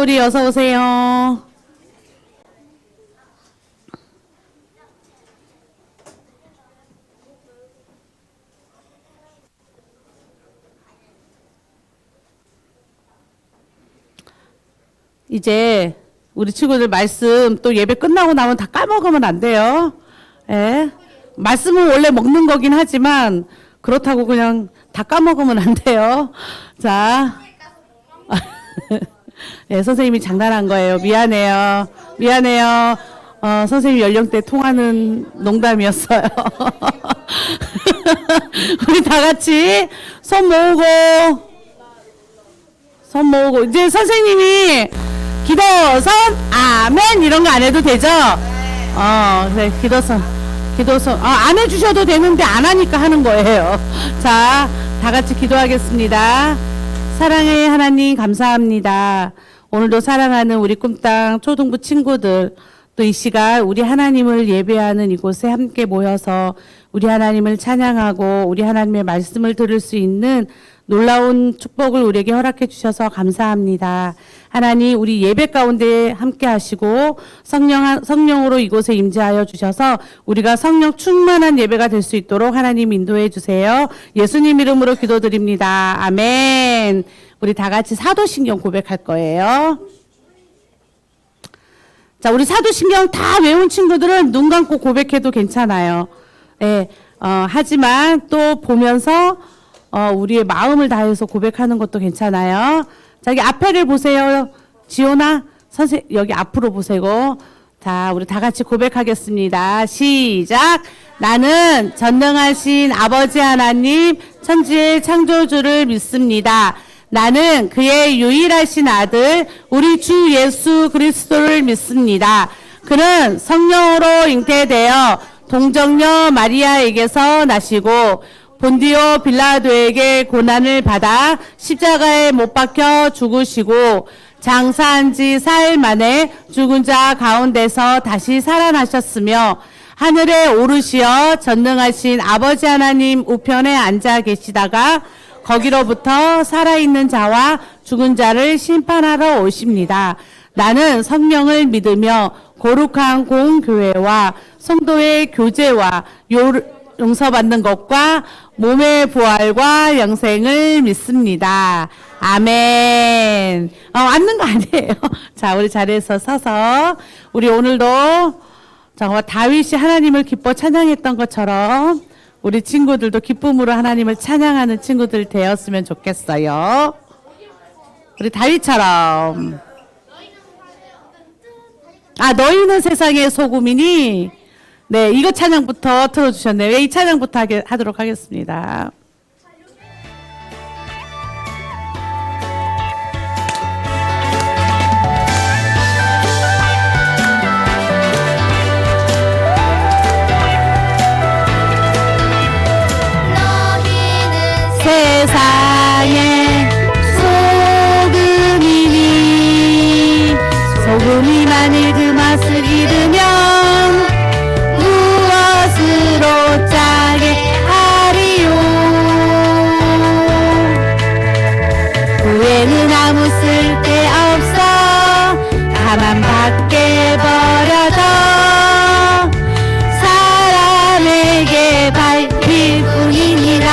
우리 어서 오세요. 이제 우리 친구들 말씀 또 예배 끝나고 나면 다 까먹으면 안 돼요. 예. 말씀은 원래 먹는 거긴 하지만 그렇다고 그냥 다 까먹으면 안 돼요. 자. 네, 선생님이 장난한 거예요. 미안해요. 미안해요. 선생님 연령대 통하는 농담이었어요. 우리 다 같이 손 모으고 이제 선생님이 기도선 아멘 이런 거 안 해도 되죠? 네, 기도선 안 해주셔도 되는데 안 하니까 하는 거예요. 자, 다 같이 기도하겠습니다. 사랑의 하나님 감사합니다. 오늘도 사랑하는 우리 꿈땅 초등부 친구들 또 이 시간 우리 하나님을 예배하는 이곳에 함께 모여서 우리 하나님을 찬양하고 우리 하나님의 말씀을 들을 수 있는 놀라운 축복을 우리에게 허락해 주셔서 감사합니다. 하나님 우리 예배 가운데 함께 하시고 성령으로 이곳에 임재하여 주셔서 우리가 성령 충만한 예배가 될 수 있도록 하나님 인도해 주세요. 예수님 이름으로 기도드립니다. 아멘. 우리 다 같이 사도신경 고백할 거예요. 자, 우리 사도신경 다 외운 친구들은 눈 감고 고백해도 괜찮아요. 네, 하지만 또 보면서 우리의 마음을 다해서 고백하는 것도 괜찮아요. 자, 여기 앞에를 보세요. 지호나 선생님 여기 앞으로 보세요. 자, 우리 다 같이 고백하겠습니다. 시작. 나는 전능하신 아버지 하나님 천지의 창조주를 믿습니다. 나는 그의 유일하신 아들 우리 주 예수 그리스도를 믿습니다. 그는 성령으로 잉태되어 동정녀 마리아에게서 나시고 본디오 빌라도에게 고난을 받아 십자가에 못 박혀 죽으시고 장사한 지 사흘 만에 죽은 자 가운데서 다시 살아나셨으며 하늘에 오르시어 전능하신 아버지 하나님 우편에 앉아 계시다가 거기로부터 살아있는 자와 죽은 자를 심판하러 오십니다. 나는 성령을 믿으며 거룩한 공교회와 성도의 교제와 용서받는 것과 몸의 부활과 영생을 믿습니다. 아멘. 앉는 거 아니에요. 자, 우리 자리에서 서서 우리 오늘도 정말 다윗이 하나님을 기뻐 찬양했던 것처럼 우리 친구들도 기쁨으로 하나님을 찬양하는 친구들 되었으면 좋겠어요. 우리 다윗처럼. 너희는 세상의 소금이니. 네, 이거 찬양부터 틀어주셨네요. 이 찬양부터 하도록 하겠습니다. 세상의 소금이니 소금이 만일 그 맛을 잃으면 무엇으로 짜게 하리요. 후에는 아무 쓸데없어 다만 밖에 버려져 사람에게 밟힐 뿐이니라.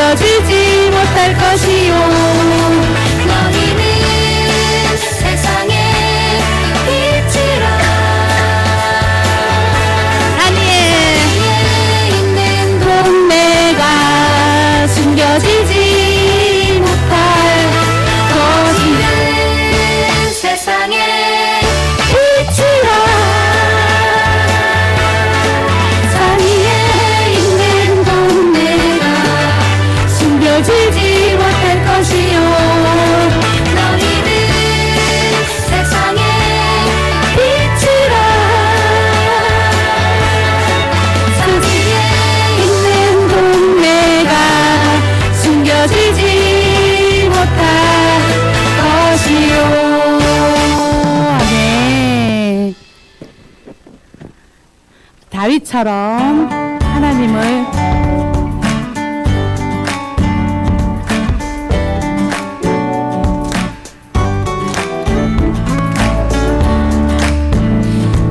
숨겨지지 못할 것이요 너희는 세상의 빛이라 아니에 있는 동네가 숨겨지지 못할 것이요 너희는 세상의 빛이라 산 위에 있는 동네가 숨겨지지 못할 것이요 너희는 세상의 빛이라 산 위에 있는 동네가 숨겨지지 못할 것이요 아멘. 다윗처럼 하나님을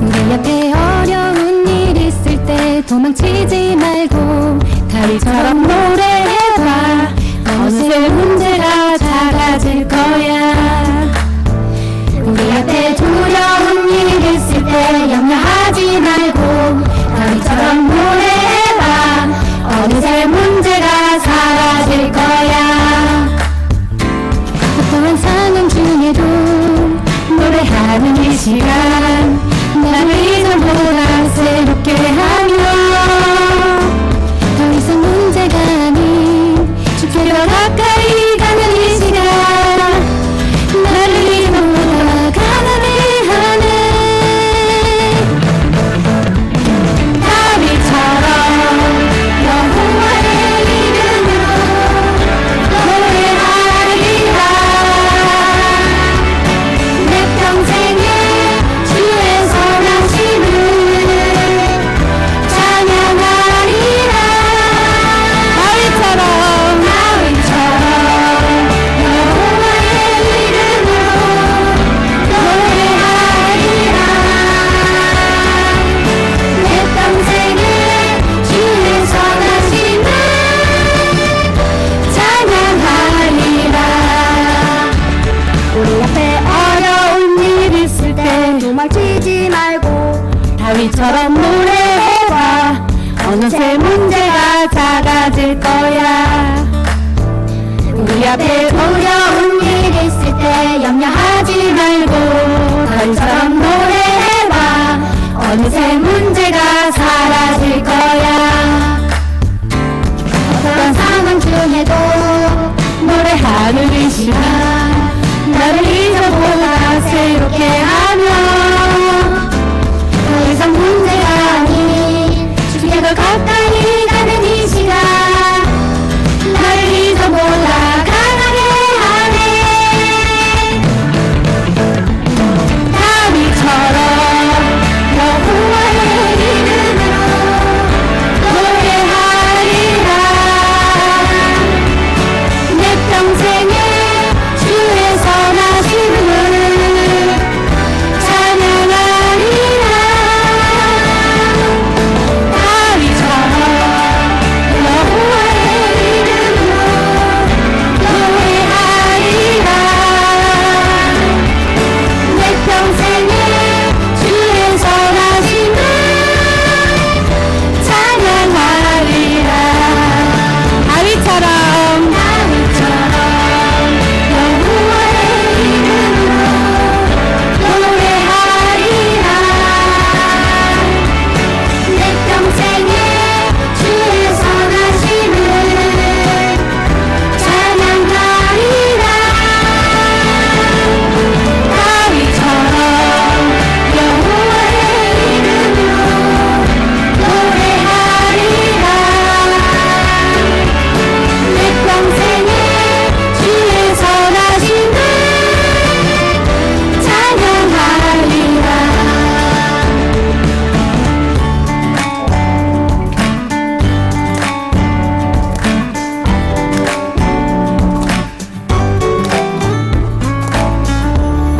우리 앞에 어려운 일 있을 때 도망치지 말고 다윗처럼 노래해봐 어느새 문제가 작아질 거야 우리 앞에 두려운 일 있을 때 염려하지 말고 다윗처럼 노래해봐 어느새 문제가 사라질 거야 어떠한 상황 중에도 노래하는 이 시간 나를 이전보다 새롭게 하며 더 이상 문제가 아닌 주께 더 가까이 가는 이 시간 나를 이전보다 가난해 하네 다윗처럼 여호와의 이름으로 노래하리라 내 평생에 주의 선하심을 찬양하리라 다윗처럼 여호와의 이름으로 노래하리라 내 평생에 주의 선하심을 찬양하리라 우리 앞에 어려운 일 있을 때 도망치지 말고 다윗처럼 노래해봐 어느새 문제가 작아질 거야 우리 앞에 어려운 일 있을 때 염려하지 말고 다윗처럼 노래해봐 어느새 문제가 사라질 거야 어떤 상황 중에도 노래하는 이 시간 나를 이전보다 새롭게 하며 더 이상 문제가 아닌 주께 더 가까이 가는 이 시간 나를 이전보다 강하게 하네 다윗처럼 여호와의 이름으로 노래하리라 내 평생에 주의 선하심을 찬양하리라 다윗처럼 여호와의 이름으로 노래하리라 내 평생에 주의 선하심을 찬양하리라 다윗처럼 여호와의 이름으로 노래하리라 내 평생에 주의 선하심을 찬양하리라 다윗처럼 여호와의 이름으로 노래하리라 내 평생에 주의 선하심을 찬양하리라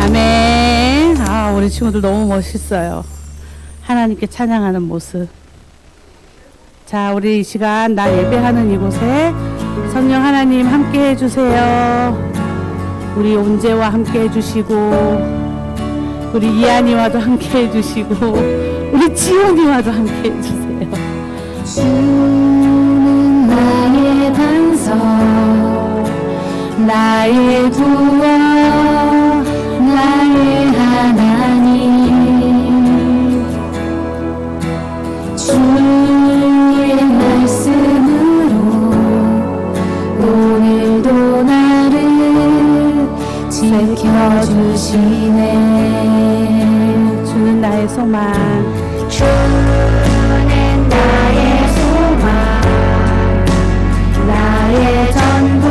아멘. 아, 우리 친구들 너무 멋있어요. 하나님께 찬양하는 모습. 자, 우리 이 시간 나 예배하는 이곳에 성령 하나님 함께 해주세요. 우리 온재와 함께 해주시고 우리 이한이와도 함께 해주시고 우리 지원이와도 함께 해주세요. 주는 나의 반석 나의 구원 나의 하나님 주의 말씀으로 오늘도 나를 지켜주시네. 주는 나의 소망 주는 나의 소망 나의 전부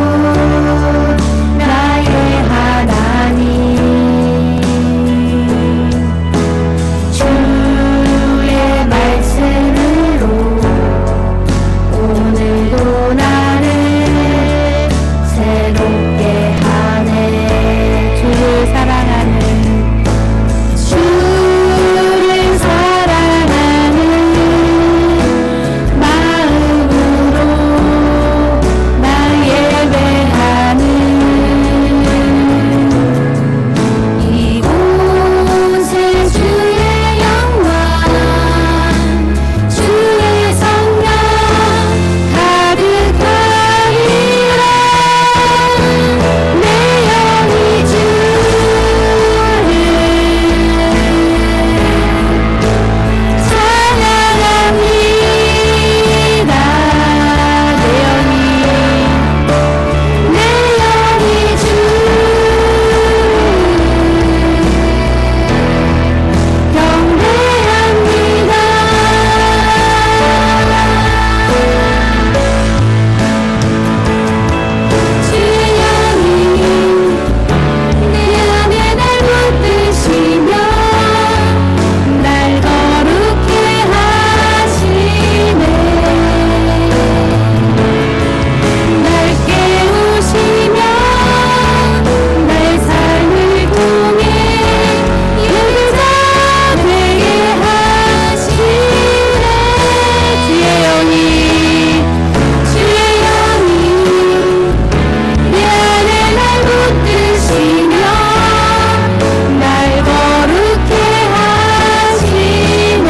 나의 하나님 주의 말씀으로 오늘도 나를 새롭게 하네. 주를 사랑하는 주를 사랑하는 마음으로 나 예배하는 이곳에 주의 영광 주의 성령 가득하리라. 내 영이 주를 찬양합니다. 내 영이 주를 경배합니다. 주의 영이 내 안에 날 붙드시며 날 거룩해 하시네. 날 깨우시며 날 삶을 통해 예배자 되게 하시네. 주의 영이 내 안에 날 붙드시며 날 거룩해 하시네.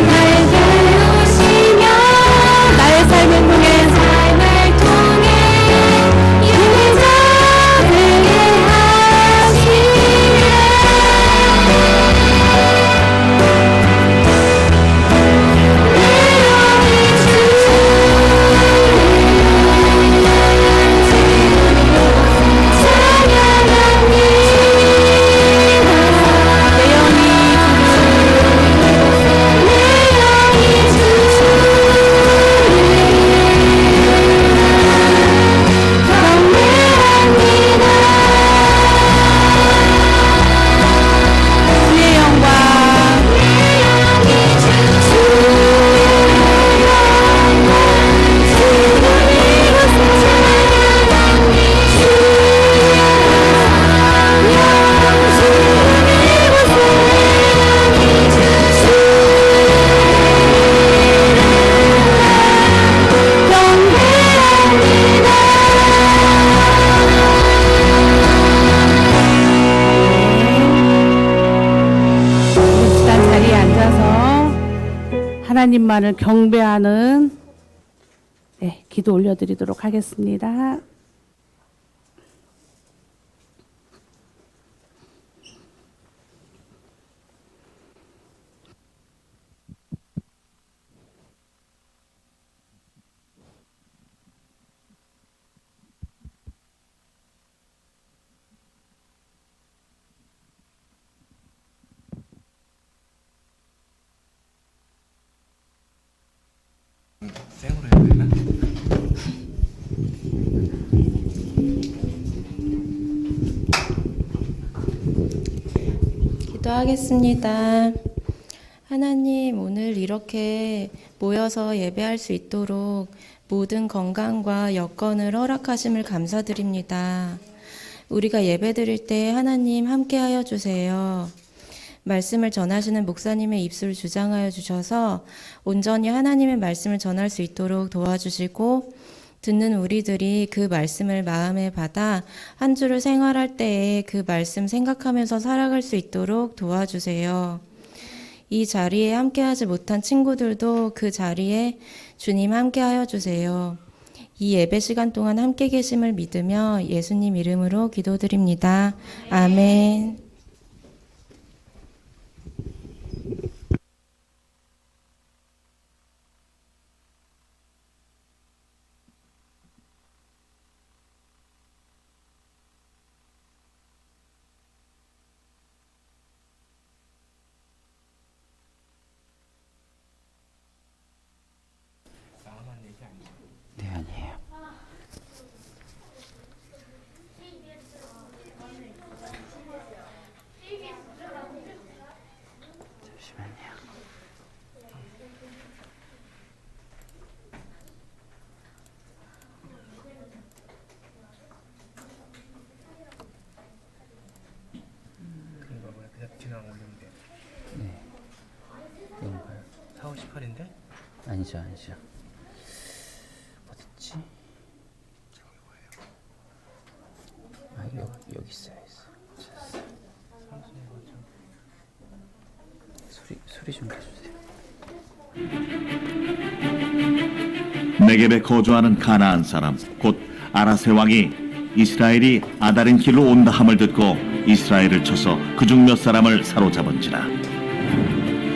날 깨우시며 나의 삶을 통해 예배자 되게 주의 영광 시간 자리에 앉아서 하나님만을 경배하는 기도 올려드리도록 하겠습니다. 생으로 해야 되나? 기도하겠습니다. 하나님, 오늘 이렇게 모여서 예배할 수 있도록 모든 건강과 여건을 허락하심을 감사드립니다. 우리가 예배드릴 때 하나님 함께하여 주세요. 말씀을 전하시는 목사님의 입술을 주장하여 주셔서 온전히 하나님의 말씀을 전할 수 있도록 도와주시고 듣는 우리들이 그 말씀을 마음에 받아 한 주를 생활할 때에 그 말씀 생각하면서 살아갈 수 있도록 도와주세요. 이 자리에 함께하지 못한 친구들도 그 자리에 주님 함께하여 주세요. 이 예배 시간 동안 함께 계심을 믿으며 예수님 이름으로 기도드립니다. 아멘. 네, 아니에요. 잠시만요. 그런 거 뭐야? 그냥 지나가 올리면 돼. 네. 이건가요? 4, 5, 18인데? 아니죠, 아니죠. 어딨지? 아, 여기 있어요. 찾았어요. 소리 좀 내주세요. 네겝에 거주하는 가나안 사람 곧 아라세 왕이 이스라엘이 아다린 길로 온다 함을 듣고 이스라엘을 쳐서 그중 몇 사람을 사로잡은지라.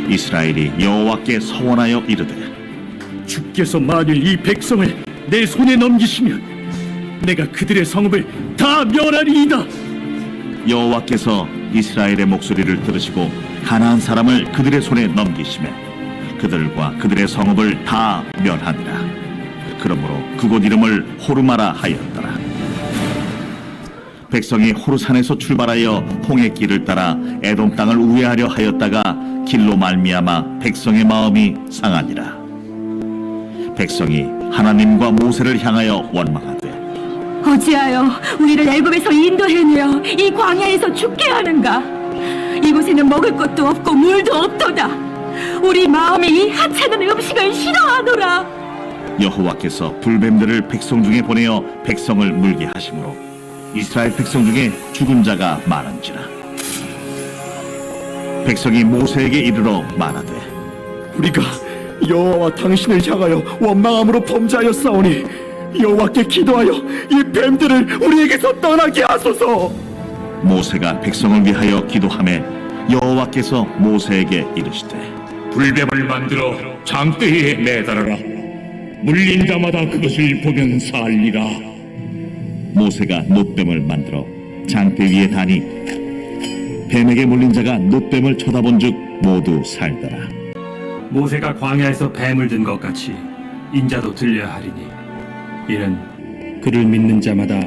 이스라엘이 여호와께 서원하여 이르되 주께서 만일 이 백성을 내 손에 넘기시면 내가 그들의 성읍을 다 멸하리이다. 여호와께서 이스라엘의 목소리를 들으시고 가나안 사람을 그들의 손에 넘기시매 그들과 그들의 성읍을 다 멸하니라. 그러므로 그곳 이름을 호르마라 하였더라. 백성이 호르산에서 출발하여 홍해 길을 따라 에돔 땅을 우회하려 하였다가 길로 말미암아 백성의 마음이 상하니라. 백성이 하나님과 모세를 향하여 원망하되 어찌하여 우리를 애굽에서 인도해내어 이 광야에서 죽게 하는가? 이곳에는 먹을 것도 없고 물도 없도다. 우리 마음이 이 하찮은 음식을 싫어하노라. 여호와께서 불뱀들을 백성 중에 보내어 백성을 물게 하심으로 이스라엘 백성 중에 죽은 자가 많은지라. 백성이 모세에게 이르러 말하되 우리가 여호와와 당신을 향하여 원망함으로 범죄하였사오니 여호와께 기도하여 이 뱀들을 우리에게서 떠나게 하소서. 모세가 백성을 위하여 기도하매 여호와께서 모세에게 이르시되 불뱀을 만들어 장대에 매달아라. 물린 자마다 그것을 보면 살리라. 모세가 놋뱀을 만들어 장대 위에 다니 뱀에게 물린 자가 놋뱀을 쳐다본즉 모두 살더라. 모세가 광야에서 뱀을 든 것 같이 인자도 들려야 하리니 이는 그를 믿는 자마다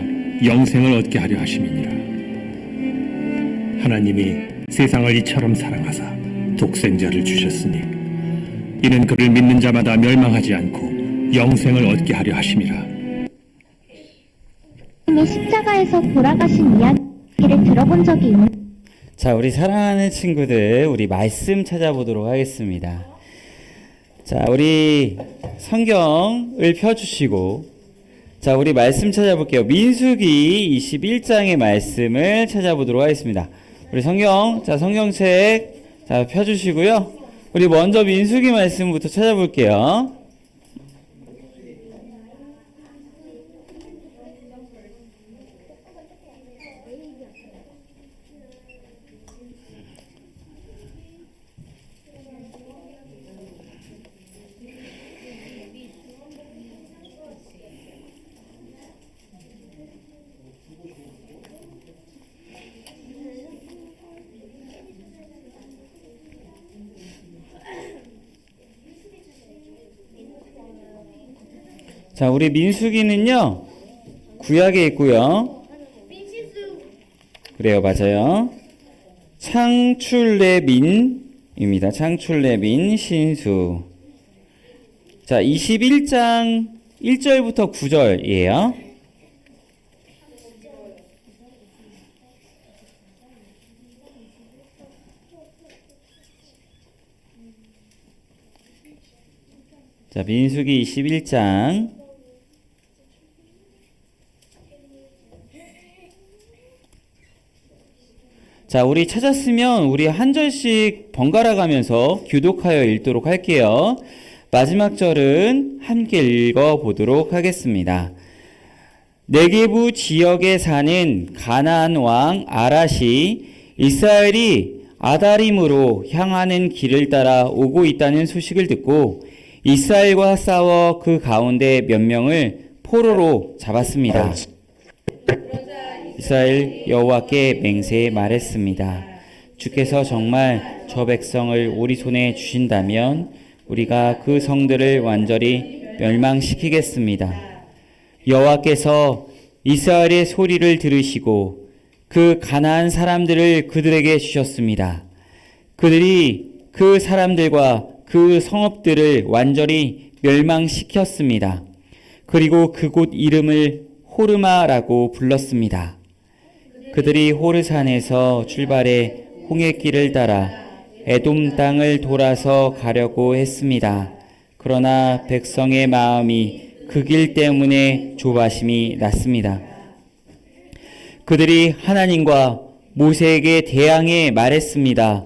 영생을 얻게 하려 하심이니라. 하나님이 세상을 이처럼 사랑하사 독생자를 주셨으니 이는 그를 믿는 자마다 멸망하지 않고 영생을 얻게 하려 하심이라. 십자가에서 돌아가신 이야기를 들어본 적이 있는 자, 우리 사랑하는 친구들, 우리 말씀 찾아보도록 하겠습니다. 자, 우리 성경을 펴주시고, 자, 우리 말씀 찾아볼게요. 민수기 21장의 말씀을 찾아보도록 하겠습니다. 우리 성경, 자, 성경책, 자, 펴주시고요. 우리 먼저 민수기 말씀부터 찾아볼게요. 자, 우리 민수기는요, 구약에 있고요. 그래요, 맞아요. 창출레민입니다. 창출레민 신수. 자, 21장 1절부터 9절이에요. 자, 민수기 21장. 자, 우리 찾았으면 우리 한 절씩 번갈아 가면서 교독하여 읽도록 할게요. 마지막 절은 함께 읽어 보도록 하겠습니다. 네게부 지역에 사는 가나안 왕 아랏이 이스라엘이 아다림으로 향하는 길을 따라 오고 있다는 소식을 듣고 이스라엘과 싸워 그 가운데 몇 명을 포로로 잡았습니다. 이스라엘 여호와께 맹세해 말했습니다. 주께서 정말 저 백성을 우리 손에 주신다면 우리가 그 성들을 완전히 멸망시키겠습니다. 여호와께서 이스라엘의 소리를 들으시고 그 가나안 사람들을 그들에게 주셨습니다. 그들이 그 사람들과 그 성읍들을 완전히 멸망시켰습니다. 그리고 그곳 이름을 호르마라고 불렀습니다. 그들이 호르산에서 출발해 홍해길을 따라 에돔 땅을 돌아서 가려고 했습니다. 그러나 백성의 마음이 그 길 때문에 조바심이 났습니다. 그들이 하나님과 모세에게 대항해 말했습니다.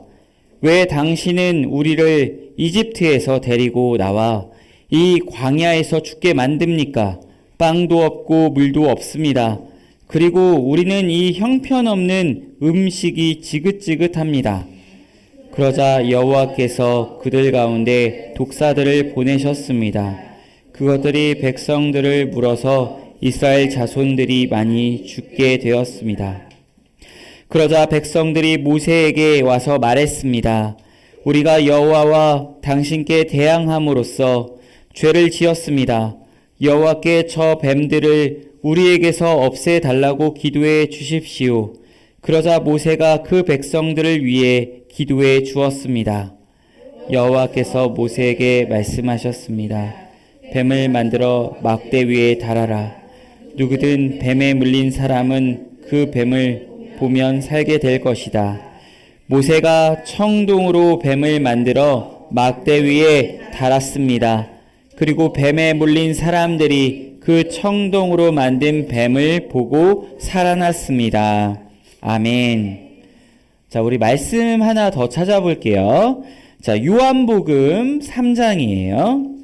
왜 당신은 우리를 이집트에서 데리고 나와 이 광야에서 죽게 만듭니까? 빵도 없고 물도 없습니다. 그리고 우리는 이 형편없는 음식이 지긋지긋합니다. 그러자 여호와께서 그들 가운데 독사들을 보내셨습니다. 그것들이 백성들을 물어서 이스라엘 자손들이 많이 죽게 되었습니다. 그러자 백성들이 모세에게 와서 말했습니다. 우리가 여호와와 당신께 대항함으로써 죄를 지었습니다. 여호와께 저 뱀들을 우리에게서 없애달라고 기도해 주십시오. 그러자 모세가 그 백성들을 위해 기도해 주었습니다. 여호와께서 모세에게 말씀하셨습니다. 뱀을 만들어 막대 위에 달아라. 누구든 뱀에 물린 사람은 그 뱀을 보면 살게 될 것이다. 모세가 청동으로 뱀을 만들어 막대 위에 달았습니다. 그리고 뱀에 물린 사람들이 그 청동으로 만든 뱀을 보고 살아났습니다. 아멘. 자, 우리 말씀 하나 더 찾아볼게요. 자, 요한복음 3장이에요.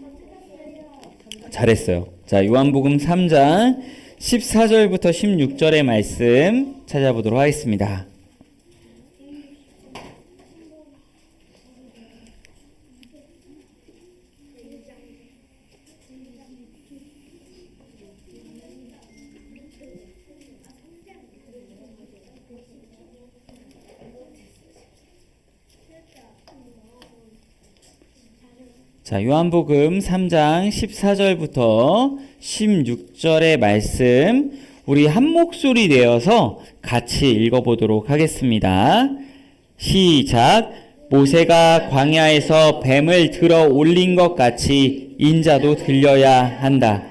잘했어요. 자, 요한복음 3장 14절부터 16절의 말씀 찾아보도록 하겠습니다. 자, 요한복음 3장 14절부터 16절의 말씀 우리 한 목소리 내어서 같이 읽어보도록 하겠습니다. 시작. 모세가 광야에서 뱀을 들어 올린 것 같이 인자도 들려야 한다.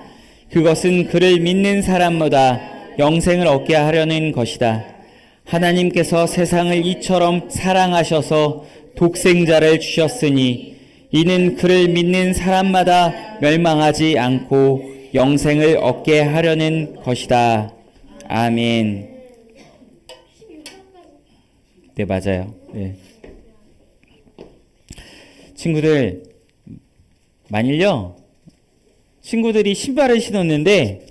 그것은 그를 믿는 사람마다 영생을 얻게 하려는 것이다. 하나님께서 세상을 이처럼 사랑하셔서 독생자를 주셨으니 이는 그를 믿는 사람마다 멸망하지 않고 영생을 얻게 하려는 것이다. 아멘. 네, 맞아요. 네. 친구들, 만일요, 친구들이 신발을 신었는데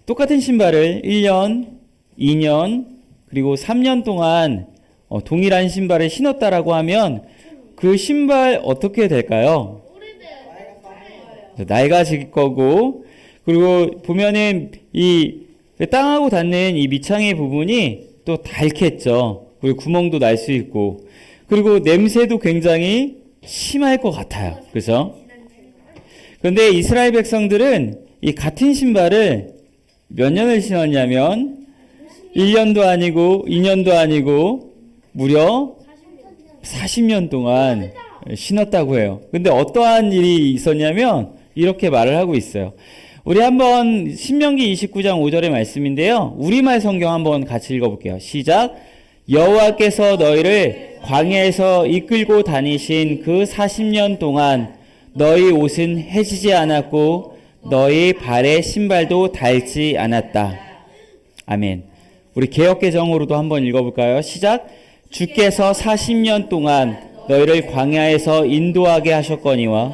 똑같은 신발을 1년, 2년, 그리고 3년 동안 동일한 신발을 신었다라고 하면 그 신발 어떻게 될까요? 낡아질 거고, 그리고 보면은 이 땅하고 닿는 이 밑창의 부분이 또 닳겠죠. 그리고 구멍도 날 수 있고, 그리고 냄새도 굉장히 심할 것 같아요. 그죠? 그런데 이스라엘 백성들은 이 같은 신발을 몇 년을 신었냐면 1년도 아니고 2년도 아니고 무려 40년 동안 신었다고 해요. 근데 어떠한 일이 있었냐면 이렇게 말을 하고 있어요. 우리 한번 신명기 29장 5절의 말씀인데요. 우리말 성경 한번 같이 읽어볼게요. 시작. 여호와께서 너희를 광야에서 이끌고 다니신 그 40년 동안 너희 옷은 해지지 않았고 너희 발의 신발도 닳지 않았다. 아멘. 우리 개역개정으로도 한번 읽어볼까요? 시작. 주께서 40년 동안 너희를 광야에서 인도하게 하셨거니와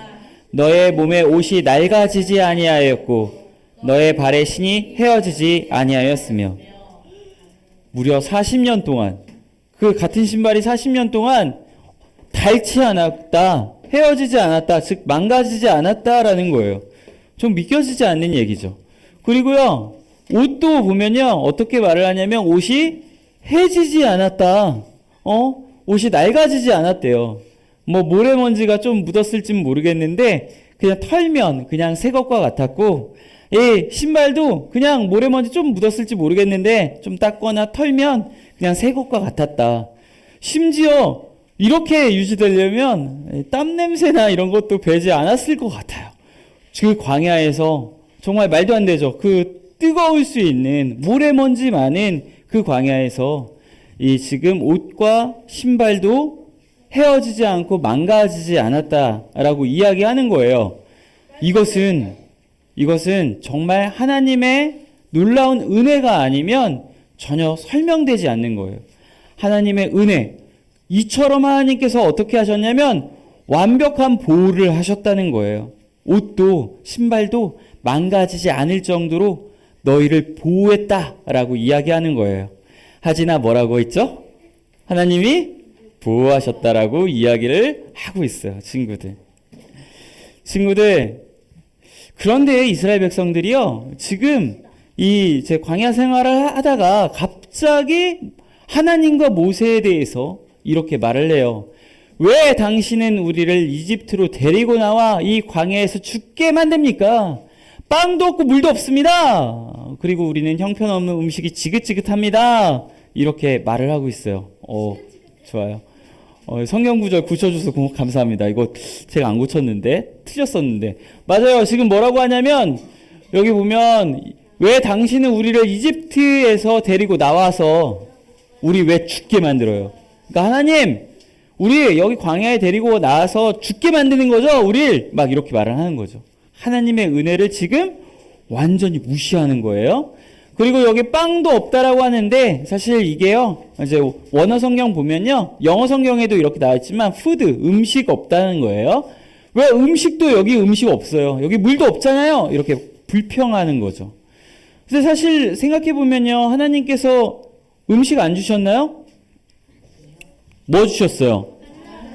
너의 몸의 옷이 낡아지지 아니하였고 너의 발의 신이 헤어지지 아니하였으며. 무려 40년 동안, 그 같은 신발이 40년 동안 닳지 않았다, 헤어지지 않았다, 즉 망가지지 않았다라는 거예요. 좀 믿겨지지 않는 얘기죠. 그리고요, 옷도 보면요, 어떻게 말을 하냐면 옷이 해지지 않았다. 옷이 낡아지지 않았대요. 뭐 모래먼지가 좀 묻었을진 모르겠는데 그냥 털면 그냥 새 것과 같았고, 이 신발도 그냥 모래먼지 좀 묻었을지 모르겠는데 좀 닦거나 털면 그냥 새 것과 같았다. 심지어 이렇게 유지되려면 땀 냄새나 이런 것도 배지 않았을 것 같아요. 그 광야에서 정말 말도 안 되죠. 그 뜨거울 수 있는 모래먼지 많은 그 광야에서 이 지금 옷과 신발도 헤어지지 않고 망가지지 않았다라고 이야기하는 거예요. 이것은 정말 하나님의 놀라운 은혜가 아니면 전혀 설명되지 않는 거예요. 하나님의 은혜. 이처럼 하나님께서 어떻게 하셨냐면 완벽한 보호를 하셨다는 거예요. 옷도 신발도 망가지지 않을 정도로 너희를 보호했다라고 이야기하는 거예요. 하지나 뭐라고 했죠? 하나님이 보호하셨다라고 이야기를 하고 있어요. 친구들, 그런데 이스라엘 백성들이요, 지금 이 제 광야 생활을 하다가 갑자기 하나님과 모세에 대해서 이렇게 말을 해요. 왜 당신은 우리를 이집트로 데리고 나와 이 광야에서 죽게 만듭니까? 빵도 없고 물도 없습니다. 그리고 우리는 형편없는 음식이 지긋지긋합니다. 이렇게 말을 하고 있어요. 좋아요. 성경 구절 고쳐줘서 감사합니다. 이거 제가 안 고쳤는데, 틀렸었는데. 맞아요. 지금 뭐라고 하냐면, 여기 보면, 왜 당신은 우리를 이집트에서 데리고 나와서, 우리 왜 죽게 만들어요? 그러니까 하나님, 우리 여기 광야에 데리고 나와서 죽게 만드는 거죠? 우릴 막 이렇게 말을 하는 거죠. 하나님의 은혜를 지금 완전히 무시하는 거예요. 그리고 여기 빵도 없다라고 하는데 사실 이게요, 이제 원어 성경 보면요, 영어 성경에도 이렇게 나와 있지만 푸드, 음식 없다는 거예요. 왜 음식도 여기 음식 없어요? 여기 물도 없잖아요. 이렇게 불평하는 거죠. 근데 사실 생각해 보면요, 하나님께서 음식 안 주셨나요? 뭐 주셨어요?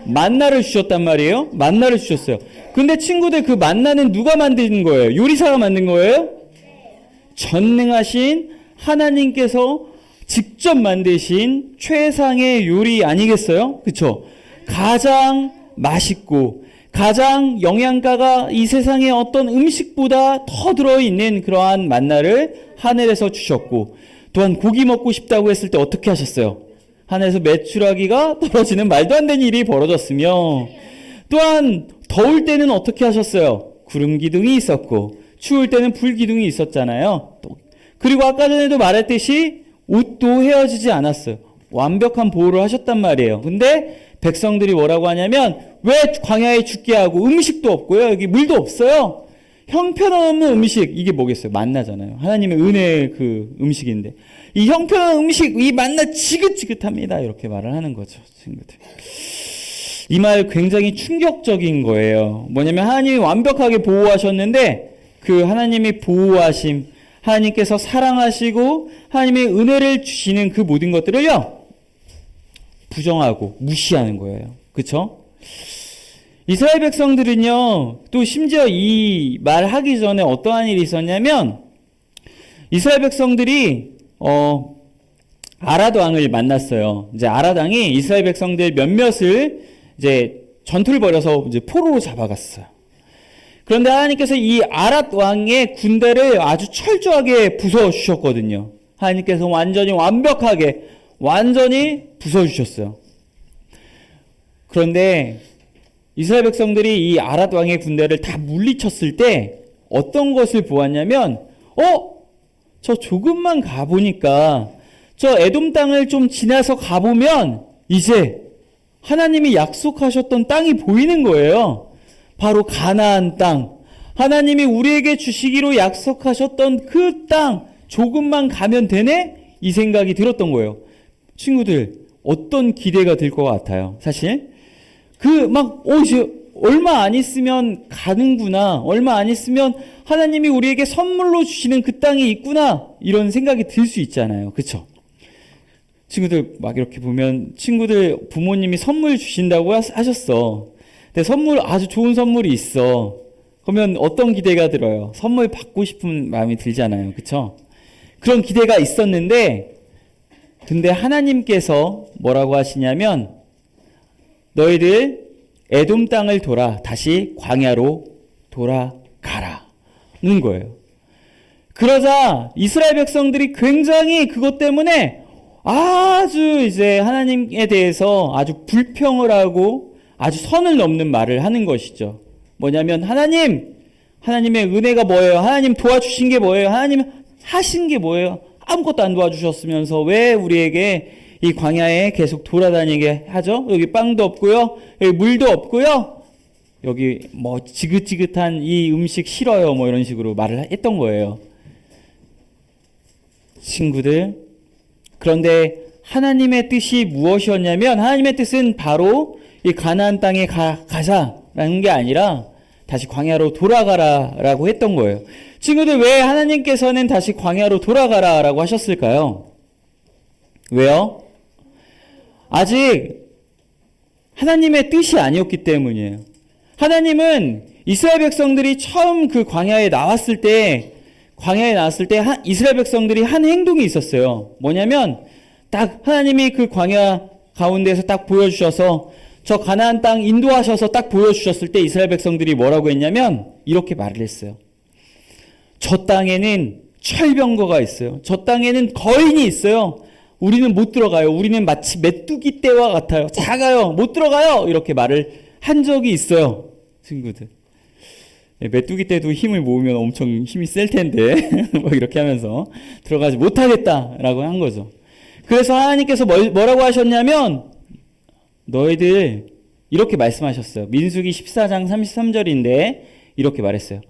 만나를 주셨단 말이에요. 만나를 주셨어요. 근데 친구들, 그 만나는 누가 만든 거예요? 요리사가 만든 거예요? 전능하신 하나님께서 직접 만드신 최상의 요리 아니겠어요? 그쵸? 가장 맛있고 가장 영양가가 이 세상의 어떤 음식보다 더 들어있는 그러한 만나를 하늘에서 주셨고, 또한 고기 먹고 싶다고 했을 때 어떻게 하셨어요? 하늘에서 메추라기가 떨어지는 말도 안 되는 일이 벌어졌으며, 또한 더울 때는 어떻게 하셨어요? 구름 기둥이 있었고, 추울 때는 불 기둥이 있었잖아요. 그리고 아까 전에도 말했듯이 옷도 헤어지지 않았어요. 완벽한 보호를 하셨단 말이에요. 근데 백성들이 뭐라고 하냐면, 왜 광야에 죽게 하고 음식도 없고요, 여기 물도 없어요. 형편없는 음식, 이게 뭐겠어요? 만나잖아요. 하나님의 은혜의 그 음식인데, 이 형편없는 음식, 이 만나 지긋지긋합니다. 이렇게 말을 하는 거죠, 친구들. 이 말 굉장히 충격적인 거예요. 뭐냐면 하나님이 완벽하게 보호하셨는데 그 하나님이 보호하심, 하나님께서 사랑하시고 하나님의 은혜를 주시는 그 모든 것들을요, 부정하고 무시하는 거예요. 그쵸? 이스라엘 백성들은요, 또 심지어 이 말 하기 전에 어떠한 일이 있었냐면, 이스라엘 백성들이 아랏 왕을 만났어요. 이제 아랏 왕이 이스라엘 백성들 몇몇을 이제 전투를 벌여서 이제 포로로 잡아갔어요. 그런데 하나님께서 이 아랏 왕의 군대를 아주 철저하게 부숴주셨거든요. 하나님께서 완전히 완벽하게 완전히 부숴주셨어요. 그런데 이스라엘 백성들이 이 아랏 왕의 군대를 다 물리쳤을 때 어떤 것을 보았냐면, 저 조금만 가보니까 저 에돔 땅을 좀 지나서 가보면 이제 하나님이 약속하셨던 땅이 보이는 거예요. 바로 가나안 땅, 하나님이 우리에게 주시기로 약속하셨던 그 땅 조금만 가면 되네? 이 생각이 들었던 거예요. 친구들, 어떤 기대가 들 것 같아요? 사실 이제 얼마 안 있으면 가는구나, 얼마 안 있으면 하나님이 우리에게 선물로 주시는 그 땅이 있구나, 이런 생각이 들 수 있잖아요. 그렇죠? 친구들 막 이렇게 보면 친구들 부모님이 선물 주신다고 하셨어. 근데 아주 좋은 선물이 있어. 그러면 어떤 기대가 들어요? 선물 받고 싶은 마음이 들잖아요. 그렇죠? 그런 기대가 있었는데, 근데 하나님께서 뭐라고 하시냐면, 너희들 에돔 땅을 돌아 다시 광야로 돌아가라는 거예요. 그러자 이스라엘 백성들이 굉장히 그것 때문에 아주 이제 하나님에 대해서 아주 불평을 하고 아주 선을 넘는 말을 하는 것이죠. 뭐냐면, 하나님의 은혜가 뭐예요? 하나님 도와주신 게 뭐예요? 하나님 하신 게 뭐예요? 아무것도 안 도와주셨으면서 왜 우리에게 이 광야에 계속 돌아다니게 하죠? 여기 빵도 없고요, 여기 물도 없고요, 여기 뭐 지긋지긋한 이 음식 싫어요, 뭐 이런 식으로 말을 했던 거예요. 친구들, 그런데 하나님의 뜻이 무엇이었냐면, 하나님의 뜻은 바로 이 가나안 땅에 가자라는 게 아니라 다시 광야로 돌아가라라고 했던 거예요. 친구들, 왜 하나님께서는 다시 광야로 돌아가라라고 하셨을까요? 왜요? 아직 하나님의 뜻이 아니었기 때문이에요. 하나님은 이스라엘 백성들이 처음 그 광야에 나왔을 때 이스라엘 백성들이 한 행동이 있었어요. 뭐냐면, 딱 하나님이 그 광야 가운데서 딱 보여주셔서 저 가나안 땅 인도하셔서 딱 보여주셨을 때 이스라엘 백성들이 뭐라고 했냐면 이렇게 말을 했어요. 저 땅에는 철병거가 있어요. 저 땅에는 거인이 있어요. 우리는 못 들어가요. 우리는 마치 메뚜기 떼와 같아요. 작아요. 못 들어가요. 이렇게 말을 한 적이 있어요. 친구들. 메뚜기 떼도 힘을 모으면 엄청 힘이 셀 텐데 뭐 이렇게 하면서 들어가지 못하겠다라고 한 거죠. 그래서 하나님께서 뭐라고 하셨냐면, 너희들 이렇게 말씀하셨어요. 민수기 14장 33절인데 이렇게 말했어요.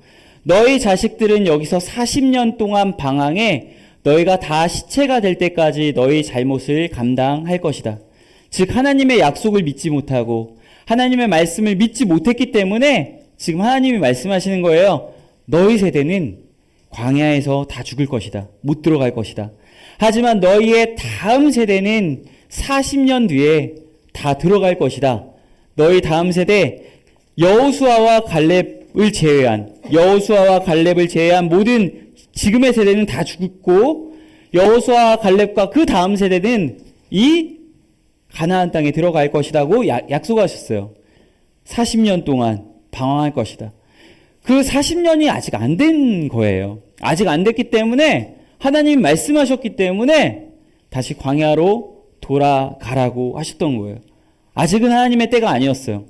너희 자식들은 여기서 40년 동안 방황해 너희가 다 시체가 될 때까지 너희 잘못을 감당할 것이다. 즉 하나님의 약속을 믿지 못하고 하나님의 말씀을 믿지 못했기 때문에 지금 하나님이 말씀하시는 거예요. 너희 세대는 광야에서 다 죽을 것이다. 못 들어갈 것이다. 하지만 너희의 다음 세대는 40년 뒤에 다 들어갈 것이다. 너희 다음 세대 여호수아와 갈렙을 제외한 모든 지금의 세대는 다 죽고, 여호수아와 갈렙과 그 다음 세대는 이 가나안 땅에 들어갈 것이라고 약속하셨어요. 40년 동안 방황할 것이다. 그 40년이 아직 안 된 거예요. 아직 안 됐기 때문에 하나님이 말씀하셨기 때문에 다시 광야로 돌아가라고 하셨던 거예요. 아직은 하나님의 때가 아니었어요.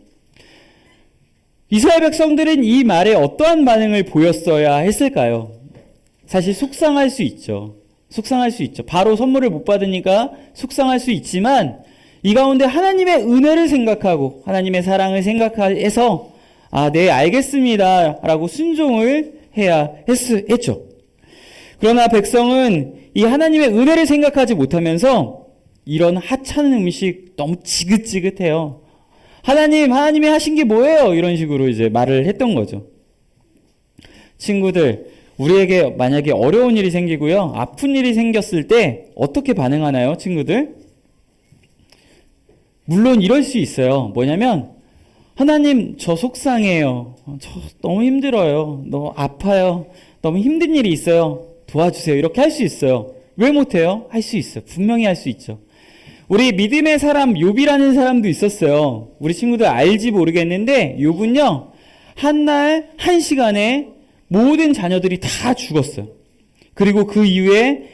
이스라엘 백성들은 이 말에 어떠한 반응을 보였어야 했을까요? 사실 속상할 수 있죠. 바로 선물을 못 받으니까 속상할 수 있지만, 이 가운데 하나님의 은혜를 생각하고 하나님의 사랑을 생각해서 네, 알겠습니다 라고 순종을 해야 했죠. 그러나 백성은 이 하나님의 은혜를 생각하지 못하면서 이런 하찮은 음식 너무 지긋지긋해요. 하나님이 하신 게 뭐예요? 이런 식으로 이제 말을 했던 거죠. 친구들, 우리에게 만약에 어려운 일이 생기고요, 아픈 일이 생겼을 때 어떻게 반응하나요, 친구들? 물론 이럴 수 있어요. 뭐냐면, 하나님, 저 속상해요. 저 너무 힘들어요. 너무 아파요. 너무 힘든 일이 있어요. 도와주세요. 이렇게 할 수 있어요. 왜 못해요? 할 수 있어요. 분명히 할 수 있죠. 우리 믿음의 사람 욥이라는 사람도 있었어요. 우리 친구들 알지 모르겠는데 욥은요, 한날 한 시간에 모든 자녀들이 다 죽었어요. 그리고 그 이후에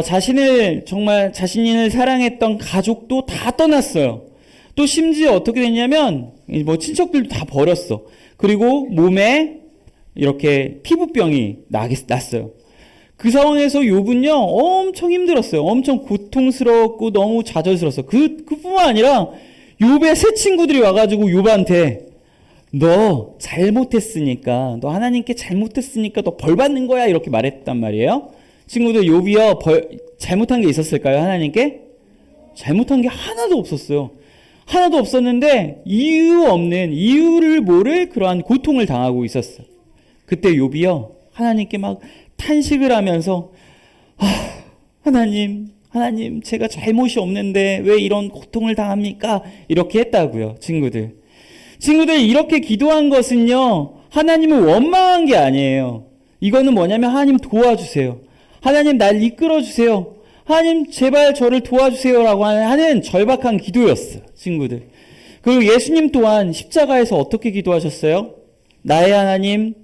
자신을 사랑했던 가족도 다 떠났어요. 또 심지어 어떻게 됐냐면 친척들도 다 버렸어. 그리고 몸에 이렇게 피부병이 났어요. 그 상황에서 욥은요, 엄청 힘들었어요. 엄청 고통스럽고 너무 좌절스러웠어요. 그뿐만 아니라 욥의 새 친구들이 와가지고 욥한테 너 잘못했으니까, 너 하나님께 잘못했으니까 너 벌 받는 거야, 이렇게 말했단 말이에요. 친구들, 욥이요, 잘못한 게 있었을까요, 하나님께? 잘못한 게 하나도 없었어요. 하나도 없었는데 이유를 모를 그러한 고통을 당하고 있었어요. 그때 욥이요, 하나님께 막 탄식을 하면서 하나님 제가 잘못이 없는데 왜 이런 고통을 당합니까? 이렇게 했다고요. 친구들, 이렇게 기도한 것은요, 하나님을 원망한 게 아니에요. 이거는 뭐냐면, 하나님 도와주세요, 하나님 날 이끌어주세요, 하나님 제발 저를 도와주세요라고 하는 절박한 기도였어요. 친구들, 그리고 예수님 또한 십자가에서 어떻게 기도하셨어요? 나의 하나님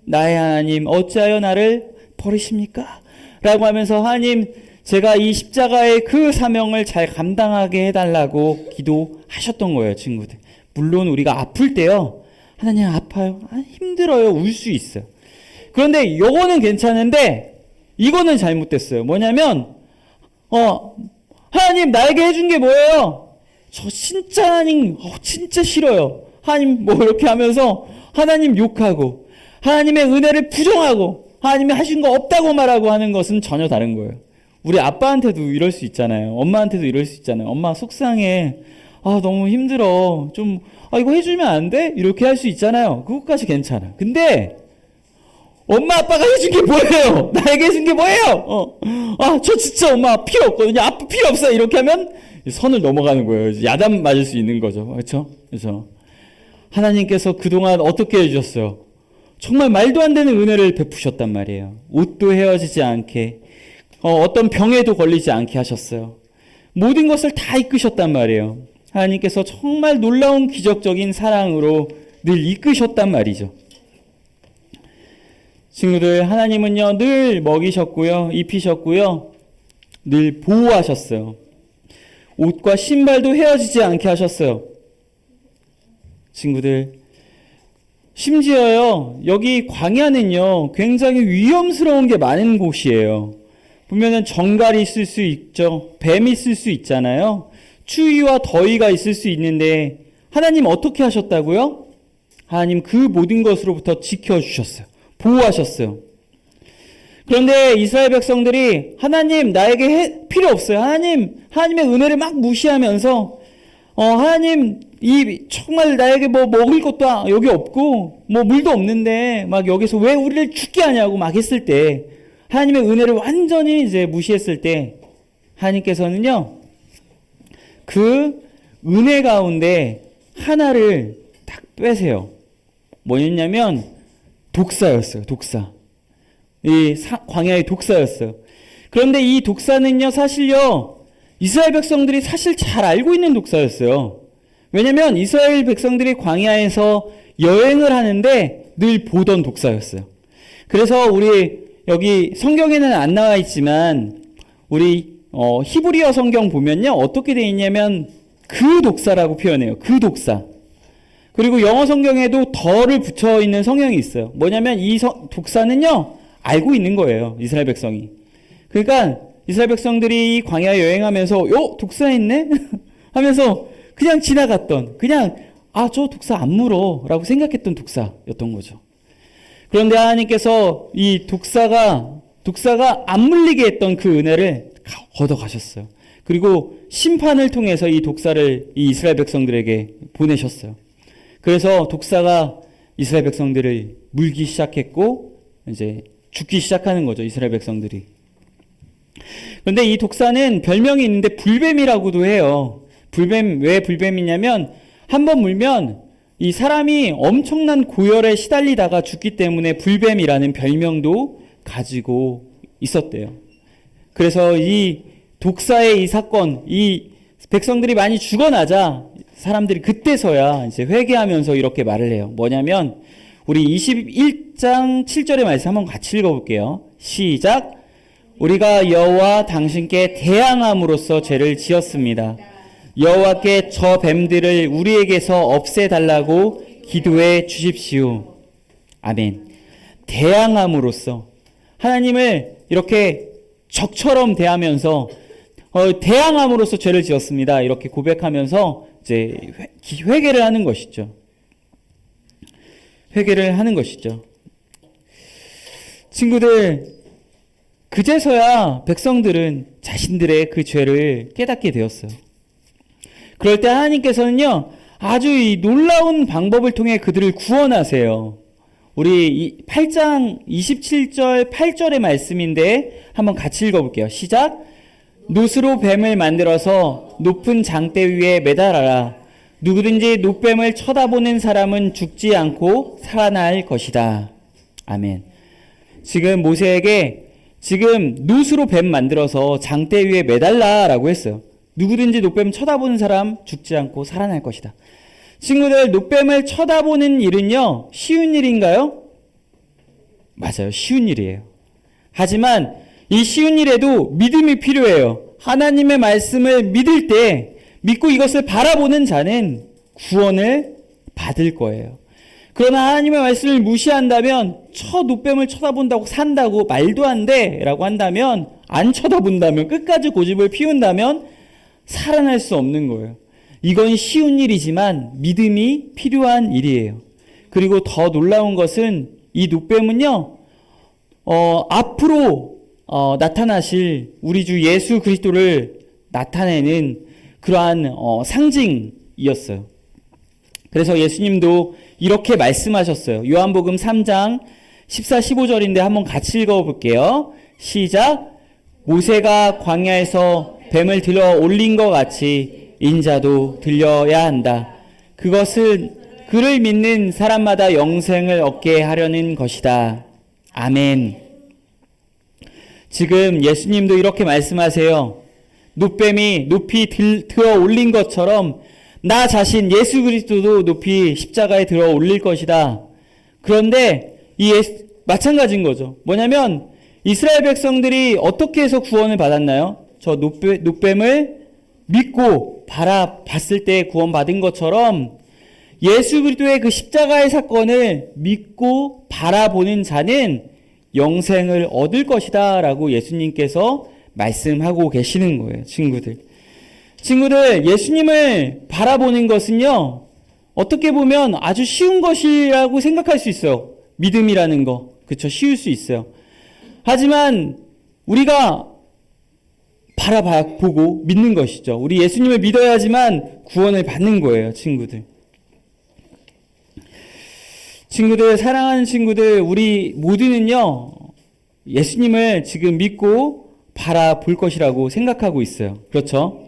어찌하여 나를 버리십니까? 라고 하면서, 하나님 제가 이 십자가의 그 사명을 잘 감당하게 해달라고 기도하셨던 거예요. 친구들, 물론 우리가 아플 때요, 하나님 아파요, 힘들어요, 울 수 있어요. 그런데 요거는 괜찮은데 이거는 잘못됐어요. 뭐냐면 하나님 나에게 해준 게 뭐예요? 저 진짜 하나님 진짜 싫어요, 하나님 뭐 이렇게 하면서 하나님 욕하고 하나님의 은혜를 부정하고 하나님이 하신 거 없다고 말하고 하는 것은 전혀 다른 거예요. 우리 아빠한테도 이럴 수 있잖아요. 엄마한테도 이럴 수 있잖아요. 엄마 속상해, 너무 힘들어, 좀 이거 해주면 안 돼? 이렇게 할 수 있잖아요. 그것까지 괜찮아. 근데 엄마 아빠가 해준 게 뭐예요? 나에게 해준 게 뭐예요? 저 진짜 엄마 필요 없거든요, 아빠 필요 없어요, 이렇게 하면 선을 넘어가는 거예요. 야단 맞을 수 있는 거죠. 그렇죠? 하나님께서 그동안 어떻게 해주셨어요? 정말 말도 안 되는 은혜를 베푸셨단 말이에요. 옷도 헤어지지 않게, 어떤 병에도 걸리지 않게 하셨어요. 모든 것을 다 이끄셨단 말이에요. 하나님께서 정말 놀라운 기적적인 사랑으로 늘 이끄셨단 말이죠. 친구들, 하나님은요, 늘 먹이셨고요, 입히셨고요, 늘 보호하셨어요. 옷과 신발도 헤어지지 않게 하셨어요. 친구들, 심지어요, 여기 광야는요, 굉장히 위험스러운 게 많은 곳이에요. 보면은 정갈이 있을 수 있죠. 뱀이 있을 수 있잖아요. 추위와 더위가 있을 수 있는데, 하나님 어떻게 하셨다고요? 하나님 그 모든 것으로부터 지켜주셨어요. 보호하셨어요. 그런데 이스라엘 백성들이 하나님 나에게 필요 없어요, 하나님의 은혜를 막 무시하면서 하나님 정말 나에게 뭐 먹을 것도 여기 없고 뭐 물도 없는데 막 여기서 왜 우리를 죽게 하냐고 막 했을 때, 하나님의 은혜를 완전히 이제 무시했을 때, 하나님께서는요, 그 은혜 가운데 하나를 딱 빼세요. 뭐였냐면 독사였어요. 독사. 광야의 독사였어요. 그런데 이 독사는요, 사실요, 이스라엘 백성들이 사실 잘 알고 있는 독사였어요. 왜냐면 이스라엘 백성들이 광야에서 여행을 하는데 늘 보던 독사였어요. 그래서 우리 여기 성경에는 안 나와 있지만 우리 히브리어 성경 보면요, 어떻게 되어 있냐면 그 독사라고 표현해요. 그 독사. 그리고 영어 성경에도 더를 붙여 있는 성경이 있어요. 뭐냐면 이 독사는요, 알고 있는 거예요, 이스라엘 백성이. 그러니까 이스라엘 백성들이 광야 여행하면서 독사 있네? 하면서 그냥 지나갔던, 그냥 저 독사 안 물어 라고 생각했던 독사였던 거죠. 그런데 하나님께서 이 독사가 안 물리게 했던 그 은혜를 걷어가셨어요. 그리고 심판을 통해서 이 독사를 이 이스라엘 백성들에게 보내셨어요. 그래서 독사가 이스라엘 백성들을 물기 시작했고 이제 죽기 시작하는 거죠, 이스라엘 백성들이. 그런데 이 독사는 별명이 있는데 불뱀이라고도 해요. 왜 불뱀이냐면 한번 물면 이 사람이 엄청난 고열에 시달리다가 죽기 때문에 불뱀이라는 별명도 가지고 있었대요. 그래서 이 독사의 이 사건, 이 백성들이 많이 죽어나자 사람들이 그때서야 이제 회개하면서 이렇게 말을 해요. 뭐냐면 우리 21장 7절의 말씀 한번 같이 읽어볼게요. 시작. 우리가 여호와 당신께 대항함으로써 죄를 지었습니다. 여호와께 저 뱀들을 우리에게서 없애달라고 기도해 주십시오. 아멘. 대항함으로써 하나님을 이렇게 적처럼 대하면서 대항함으로써 죄를 지었습니다. 이렇게 고백하면서 이제 회개를 하는 것이죠. 회개를 하는 것이죠. 친구들, 그제서야 백성들은 자신들의 그 죄를 깨닫게 되었어요. 그럴 때 하나님께서는요, 아주 이 놀라운 방법을 통해 그들을 구원하세요. 우리 8장 27절 8절의 말씀인데 한번 같이 읽어볼게요. 시작. 놋으로 뱀을 만들어서 높은 장대 위에 매달아라. 누구든지 놋뱀을 쳐다보는 사람은 죽지 않고 살아날 것이다. 아멘. 지금 모세에게 지금 놋으로 뱀 만들어서 장대 위에 매달라라고 했어요. 누구든지 놋뱀 쳐다보는 사람 죽지 않고 살아날 것이다. 친구들, 놋뱀을 쳐다보는 일은요, 쉬운 일인가요? 맞아요. 쉬운 일이에요. 하지만 이 쉬운 일에도 믿음이 필요해요. 하나님의 말씀을 믿을 때, 믿고 이것을 바라보는 자는 구원을 받을 거예요. 그러나 하나님의 말씀을 무시한다면, 놋뱀을 쳐다본다고 산다고 말도 안 돼 라고 한다면, 안 쳐다본다면, 끝까지 고집을 피운다면 살아날 수 없는 거예요. 이건 쉬운 일이지만 믿음이 필요한 일이에요. 그리고 더 놀라운 것은 이 놋뱀은요, 앞으로 나타나실 우리 주 예수 그리스도를 나타내는 그러한 상징이었어요. 그래서 예수님도 이렇게 말씀하셨어요. 요한복음 3장 14, 15절인데 한번 같이 읽어볼게요. 시작. 모세가 광야에서 뱀을 들어 올린 것 같이 인자도 들려야 한다. 그것은 그를 믿는 사람마다 영생을 얻게 하려는 것이다. 아멘. 지금 예수님도 이렇게 말씀하세요. 놋뱀이 높이 들어 올린 것처럼 나 자신 예수 그리스도도 높이 십자가에 들어 올릴 것이다. 그런데 마찬가지인 거죠. 뭐냐면 이스라엘 백성들이 어떻게 해서 구원을 받았나요? 저 놋뱀을 믿고 바라봤을 때 구원받은 것처럼 예수 그리스도의 그 십자가의 사건을 믿고 바라보는 자는 영생을 얻을 것이다 라고 예수님께서 말씀하고 계시는 거예요. 친구들, 예수님을 바라보는 것은요, 어떻게 보면 아주 쉬운 것이라고 생각할 수 있어요. 믿음이라는 거. 그쵸? 쉬울 수 있어요. 하지만 우리가 바라보고 믿는 것이죠. 우리 예수님을 믿어야지만 구원을 받는 거예요, 친구들. 사랑하는 친구들, 우리 모두는요, 예수님을 지금 믿고 바라볼 것이라고 생각하고 있어요. 그렇죠?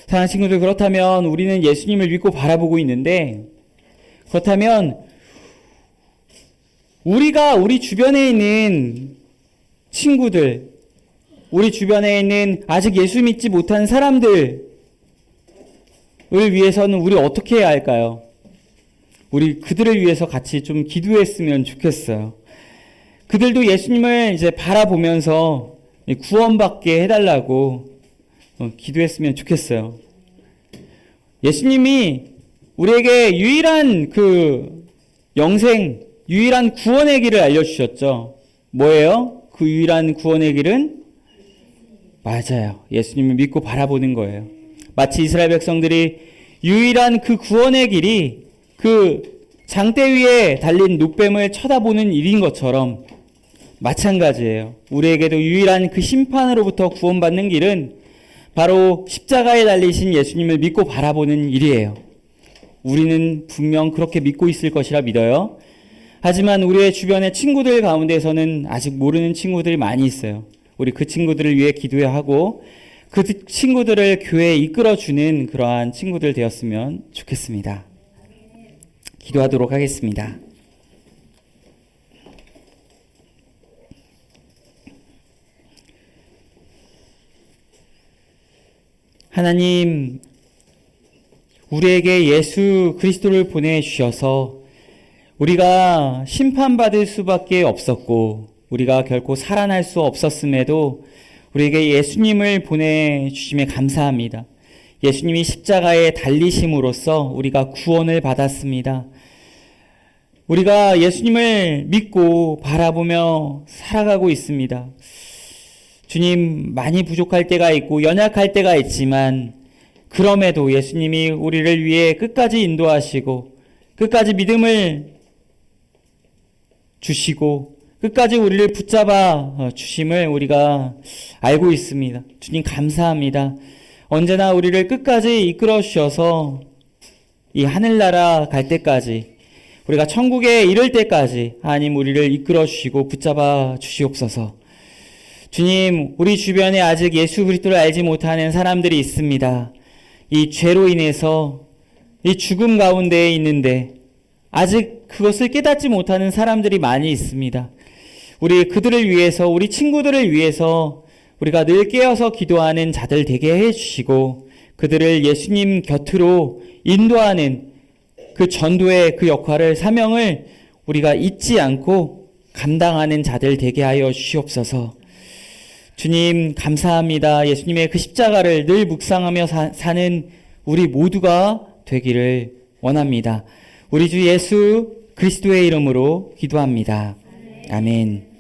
사랑하는 친구들, 그렇다면 우리는 예수님을 믿고 바라보고 있는데, 그렇다면 우리가 우리 주변에 있는 친구들, 우리 주변에 있는 아직 예수 믿지 못한 사람들을 위해서는 우리 어떻게 해야 할까요? 우리 그들을 위해서 같이 좀 기도했으면 좋겠어요. 그들도 예수님을 이제 바라보면서 구원받게 해달라고 기도했으면 좋겠어요. 예수님이 우리에게 유일한 그 영생, 유일한 구원의 길을 알려주셨죠. 뭐예요? 그 유일한 구원의 길은? 맞아요. 예수님을 믿고 바라보는 거예요. 마치 이스라엘 백성들이 유일한 그 구원의 길이 그 장대 위에 달린 놋뱀을 쳐다보는 일인 것처럼 마찬가지예요. 우리에게도 유일한 그 심판으로부터 구원받는 길은 바로 십자가에 달리신 예수님을 믿고 바라보는 일이에요. 우리는 분명 그렇게 믿고 있을 것이라 믿어요. 하지만 우리의 주변의 친구들 가운데서는 아직 모르는 친구들이 많이 있어요. 우리 그 친구들을 위해 기도해야 하고 그 친구들을 교회에 이끌어주는 그러한 친구들 되었으면 좋겠습니다. 기도하도록 하겠습니다. 하나님, 우리에게 예수 그리스도를 보내주셔서 우리가 심판받을 수밖에 없었고 우리가 결코 살아날 수 없었음에도 우리에게 예수님을 보내주심에 감사합니다. 예수님이 십자가에 달리심으로써 우리가 구원을 받았습니다. 우리가 예수님을 믿고 바라보며 살아가고 있습니다. 주님, 많이 부족할 때가 있고 연약할 때가 있지만 그럼에도 예수님이 우리를 위해 끝까지 인도하시고 끝까지 믿음을 주시고 끝까지 우리를 붙잡아 주심을 우리가 알고 있습니다. 주님 감사합니다. 언제나 우리를 끝까지 이끌어 주셔서 이 하늘나라 갈 때까지, 우리가 천국에 이를 때까지 하나님 우리를 이끌어 주시고 붙잡아 주시옵소서. 주님, 우리 주변에 아직 예수 그리스도를 알지 못하는 사람들이 있습니다. 이 죄로 인해서 이 죽음 가운데에 있는데 아직 그것을 깨닫지 못하는 사람들이 많이 있습니다. 우리 그들을 위해서, 우리 친구들을 위해서 우리가 늘 깨어서 기도하는 자들 되게 해주시고 그들을 예수님 곁으로 인도하는 그 전도의 그 역할을, 사명을 우리가 잊지 않고 감당하는 자들 되게 하여 주시옵소서. 주님 감사합니다. 예수님의 그 십자가를 늘 묵상하며 사는 우리 모두가 되기를 원합니다. 우리 주 예수 그리스도의 이름으로 기도합니다. 아멘.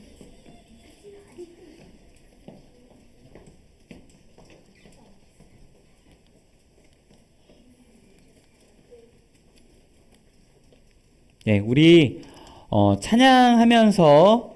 네, 우리 찬양하면서